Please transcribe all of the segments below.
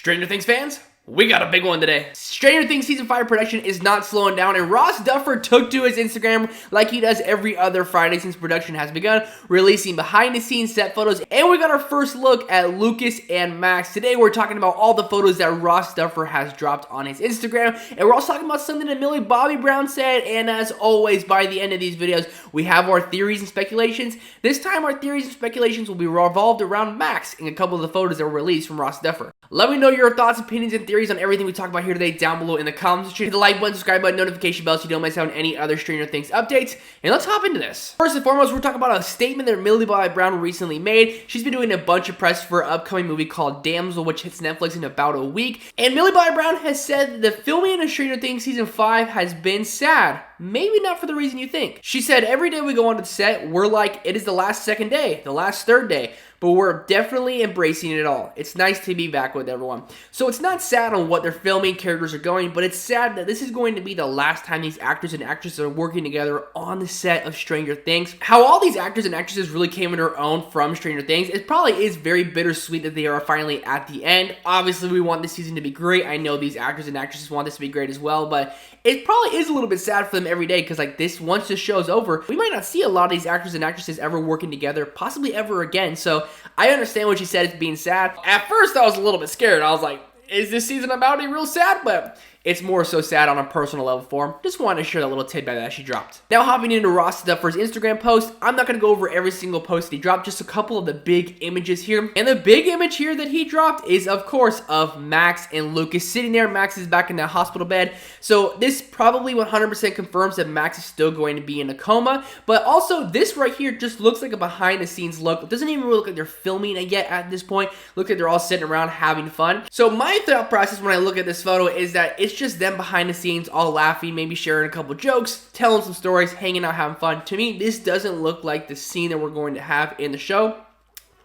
Stranger Things fans, we got a big one today. Stranger Things Season 5 production is not slowing down, and Ross Duffer took to his Instagram like he does every other Friday since production has begun, releasing behind-the-scenes set photos, and we got our first look at Lucas and Max. Today we're talking about all the photos that Ross Duffer has dropped on his Instagram, and we're also talking about something that Millie Bobby Brown said, and as always, by the end of these videos, we have our theories and speculations. This time our theories and speculations will be revolved around Max and a couple of the photos that were released from Ross Duffer. Let me know your thoughts, opinions, and theories on everything we talk about here today down below in the comments section. Hit the like button, subscribe button, notification bell so you don't miss out on any other Stranger Things updates. And let's hop into this. First and foremost, we're talking about a statement that Millie Bobby Brown recently made. She's been doing a bunch of press for an upcoming movie called Damsel, which hits Netflix in about a week. And Millie Bobby Brown has said that the filming of Stranger Things Season 5 has been sad. Maybe not for the reason you think. She said, every day we go onto the set, we're like, it is the last second day, the last third day, but we're definitely embracing it all. It's nice to be back with everyone. So it's not sad on what they're filming, characters are going, but it's sad that this is going to be the last time these actors and actresses are working together on the set of Stranger Things. How all these actors and actresses really came into their own from Stranger Things, it probably is very bittersweet that they are finally at the end. Obviously, we want this season to be great. I know these actors and actresses want this to be great as well, but it probably is a little bit sad for them every day because like this, once this show's over, we might not see a lot of these actors and actresses ever working together, possibly ever again. So I understand what she said, it's being sad. At first, I was a little bit scared. I was like, is this season about to be real sad? But it's more so sad on a personal level for him. Just wanted to share that little tidbit that she dropped. Now hopping into Ross Duffer's Instagram post, I'm not going to go over every single post that he dropped, just a couple of the big images here. And the big image here that he dropped is, of course, of Max and Lucas sitting there. Max is back in that hospital bed. So this probably 100% confirms that Max is still going to be in a coma. But also, this right here just looks like a behind-the-scenes look. It doesn't even really look like they're filming it yet at this point. Look like they're all sitting around having fun. So my thought process when I look at this photo is that it's just them behind the scenes all laughing, maybe sharing a couple jokes, telling some stories, hanging out, having fun. To me, this doesn't look like the scene that we're going to have in the show.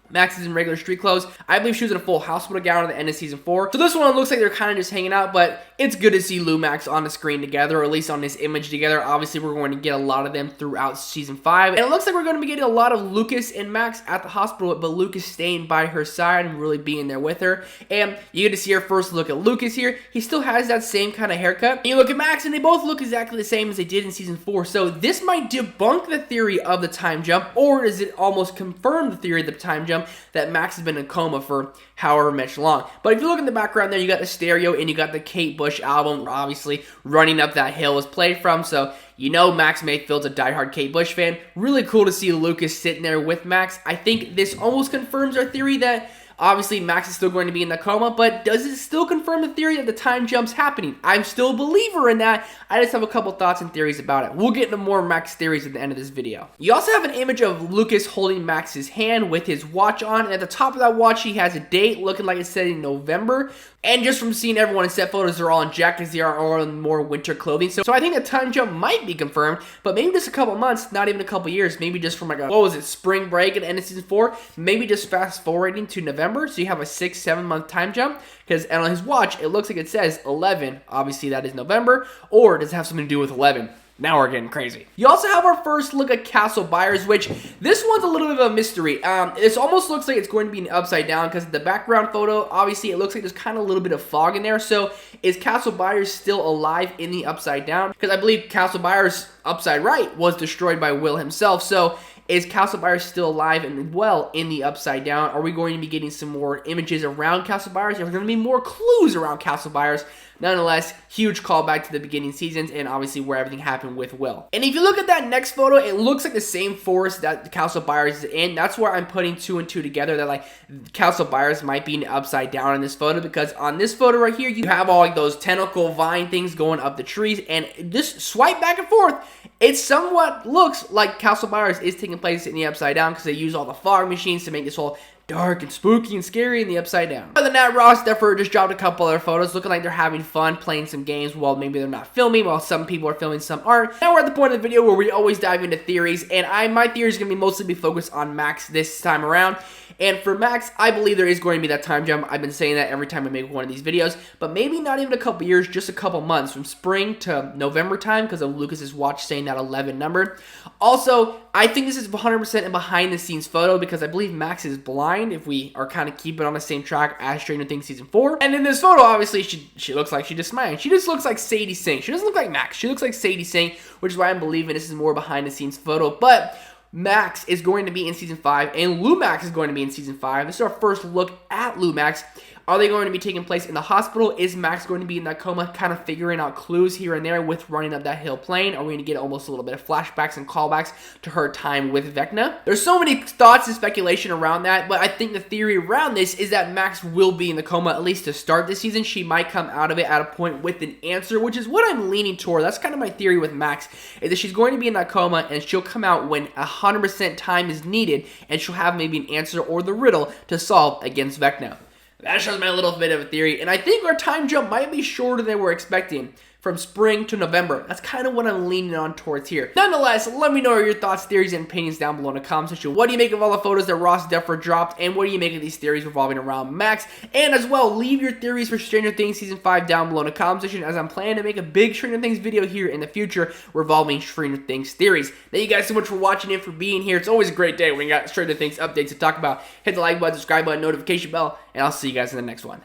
Max is in regular street clothes. I believe she was in a full hospital gown at the end of season 4. So this one looks like they're kind of just hanging out, but it's good to see LUMAX on the screen together, or at least on this image together. Obviously, we're going to get a lot of them throughout season 5. And it looks like we're going to be getting a lot of Lucas and Max at the hospital, but Lucas staying by her side and really being there with her. And you get to see our first look at Lucas here. He still has that same kind of haircut. And you look at Max, and they both look exactly the same as they did in season 4. So this might debunk the theory of the time jump, or does it almost confirm the theory of the time jump that Max has been in coma for however much long. But if you look in the background there, you got the stereo and you got the Kate Bush album, obviously Running Up That Hill was played from, so you know Max Mayfield's a diehard Kate Bush fan. Really cool to see Lucas sitting there with Max. I think this almost confirms our theory that obviously Max is still going to be in the coma, but does it still confirm the theory that the time jump's happening? I'm still a believer in that. I just have a couple thoughts and theories about it. We'll get into more Max theories at the end of this video. You also have an image of Lucas holding Max's hand with his watch on, and at the top of that watch he has a date looking like it's set in November. And just from seeing everyone in set photos, they're all in jackets, they are all in more winter clothing. So I think the time jump might be confirmed, but maybe just a couple months, not even a couple years, maybe just from like a, what was it, spring break at the end of season 4, maybe just fast forwarding to November, so you have a 6-7 month time jump, because on his watch, it looks like it says 11, obviously that is November, or does it have something to do with 11? Now we're getting crazy. You also have our first look at Castle Byers, which this one's a little bit of a mystery. This almost looks like it's going to be an upside down because the background photo, obviously it looks like there's kind of a little bit of fog in there. So is Castle Byers still alive in the upside down? Because I believe Castle Byers upside right was destroyed by Will himself. So is Castle Byers still alive and well in the upside down? Are we going to be getting some more images around Castle Byers? Are there going to be more clues around Castle Byers? Nonetheless, huge callback to the beginning seasons and obviously where everything happened with Will. And if you look at that next photo, it looks like the same forest that Castle Byers is in. That's where I'm putting 2 and 2 together, that like Castle Byers might be upside down in this photo, because on this photo right here, you have all like those tentacle vine things going up the trees, and just swipe back and forth. It somewhat looks like Castle Byers is taking place in the upside down because they use all the fog machines to make this whole dark and spooky and scary in the upside down. Other than that, Ross Duffer just dropped a couple other photos looking like they're having fun playing some games while maybe they're not filming, while some people are filming, some aren't. Now we're at the point of the video where we always dive into theories, and my theory is going to be mostly focused on Max this time around. And for Max, I believe there is going to be that time jump. I've been saying that every time I make one of these videos, but maybe not even a couple years, just a couple months, from spring to November time, because of Lucas's watch saying that 11 number. Also, I think this is 100% a behind the scenes photo because I believe Max is blind. mind if we are kind of keeping on the same track as Stranger Things Season 4. And in this photo, obviously, she looks like she's just smiling. She just looks like Sadie Sink. She doesn't look like Max. She looks like Sadie Sink, which is why I'm believing this is more behind the scenes photo. But Max is going to be in Season 5, and LUMAX is going to be in Season 5. This is our first look at LUMAX. Are they going to be taking place in the hospital? Is Max going to be in that coma, kind of figuring out clues here and there with running up that hill plane? Are we going to get almost a little bit of flashbacks and callbacks to her time with Vecna? There's so many thoughts and speculation around that, but I think the theory around this is that Max will be in the coma, at least to start this season. She might come out of it at a point with an answer, which is what I'm leaning toward. That's kind of my theory with Max, is that she's going to be in that coma, and she'll come out when 100% time is needed, and she'll have maybe an answer or the riddle to solve against Vecna. That shows my little bit of a theory, and I think our time jump might be shorter than we're expecting, from spring to November. That's kind of what I'm leaning on towards here. Nonetheless, let me know your thoughts, theories, and opinions down below in the comment section. What do you make of all the photos that Ross Duffer dropped, and what do you make of these theories revolving around Max? And as well, leave your theories for Stranger Things Season 5 down below in the comment section, as I'm planning to make a big Stranger Things video here in the future revolving Stranger Things theories. Thank you guys so much for watching and for being here. It's always a great day when you got Stranger Things updates to talk about. Hit the like button, subscribe button, notification bell, and I'll see you guys in the next one.